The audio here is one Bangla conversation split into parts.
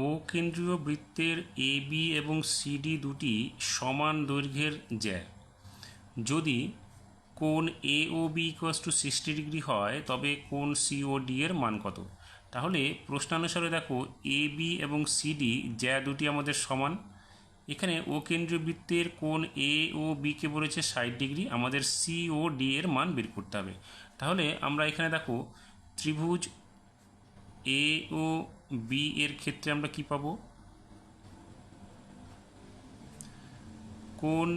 ও কেন্দ্রীয় বৃত্তের এ বি এবং সিডি দুটি সমান দৈর্ঘ্যের জ্যা। যদি কোণ এ ও বি =60 হয় তবে কোণ সি ও ডি এর মান কত? তাহলে প্রশ্নানুসারে দেখো এ বি এবং সিডি জ্যা দুটি আমাদের সমান। এখানে ও কেন্দ্রীয় বৃত্তের কোণ এ ও বিকে বলেছে 60°, আমাদের সি ও ডি এর মান বের করতে হবে। তাহলে আমরা এখানে দেখো ত্রিভুজ এ ও বি এর ক্ষেত্রে আমরা কি পাবো? কোণ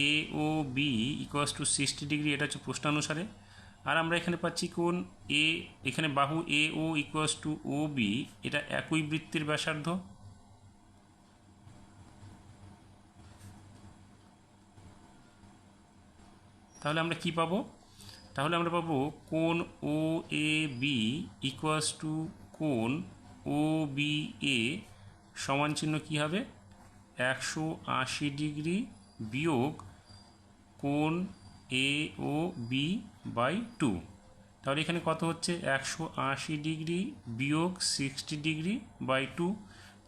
এ ও বি =60°, এটা হচ্ছে প্রশ্নানুসারে। আর আমরা এখানে পাচ্ছি কোণ এ, এখানে বাহু এ ও ও বি, এটা একই বৃত্তের ব্যাসার্ধ। তাহলে আমরা কি পাবো? তাহলে আমরা পাবো কোণ ও এ বি কোণ ও বি এ সমান চিহ্ন কী হবে? 180° বিয়োগ কোণ এ ও বি বাই 2। তাহলে এখানে কত হচ্ছে? 180° বিয়োগ 60° বাই 2,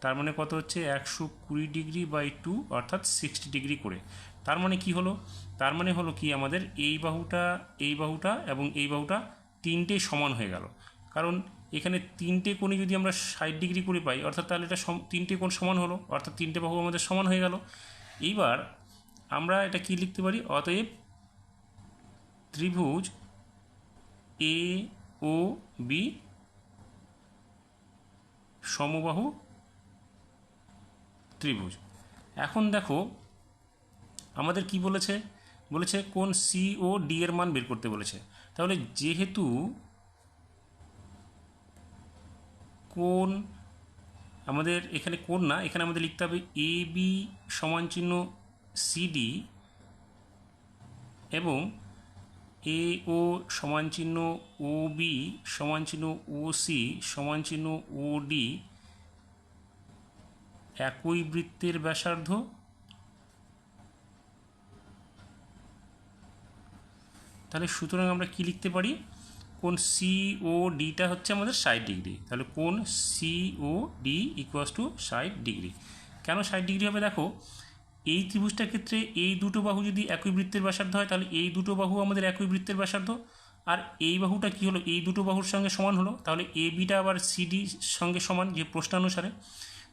তার মানে কত হচ্ছে? 120° বাই 2, অর্থাৎ 60° করে। তার মানে কি হলো? তার মানে হলো কি, আমাদের এই বাহুটা এবং এই বাহুটা তিনটেই সমান হয়ে গেল। কারণ এখানে তিনটে কোণে যদি আমরা 60° করে পাই, অর্থাৎ তাহলে এটা তিনটে কোণ সমান হলো, অর্থাৎ তিনটে বাহু আমাদের সমান হয়ে গেল। এইবার আমরা এটা কি লিখতে পারি? অতএব ত্রিভুজ এ ও বি সমবাহু ত্রিভুজ। এখন দেখো আমাদের কি বলেছে? বলেছে কোণ সি ও ডি এর মান বের করতে বলেছে। তাহলে যেহেতু কোণ আমাদের এখানে কোণ না, এখানে আমাদের লিখতে হবে এ বি সমান চিহ্ন সিডি এবং এ ও সমান চিহ্ন ও বি সমান চিহ্ন ও সি সমান চিহ্ন ও ডি একই বৃত্তের ব্যাসার্ধ। তাহলে সুতরাং আমরা কি লিখতে পারি? কোণ সি ও ডিটা হচ্ছে আমাদের 60°। তাহলে কোণ সি ও ডি =60°। কেন 60° হবে? দেখো এই ত্রিভুজটার ক্ষেত্রে এই দুটো বাহু যদি একই বৃত্তের ব্যাসার্ধ হয়, তাহলে এই দুটো বাহু আমাদের একই বৃত্তের ব্যাসার্ধ। আর এই বাহুটা কি হলো? এই দুটো বাহুর সঙ্গে সমান হলো। তাহলে এ বিটা আবার সিডির সঙ্গে সমান, যে প্রশ্নানুসারে।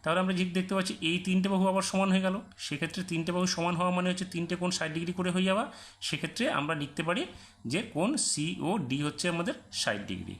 তাহলে আমরা দেখতে পাচ্ছি এই তিনটে বাহু আবার সমান হয়ে গেল। সেক্ষেত্রে তিনটে বাহু সমান হওয়া মানে হচ্ছে তিনটে কোণ 60° করে হয়ে যাওয়া। সেক্ষেত্রে আমরা লিখতে পারি যে কোণ সি ও ডি হচ্ছে আমাদের 60°।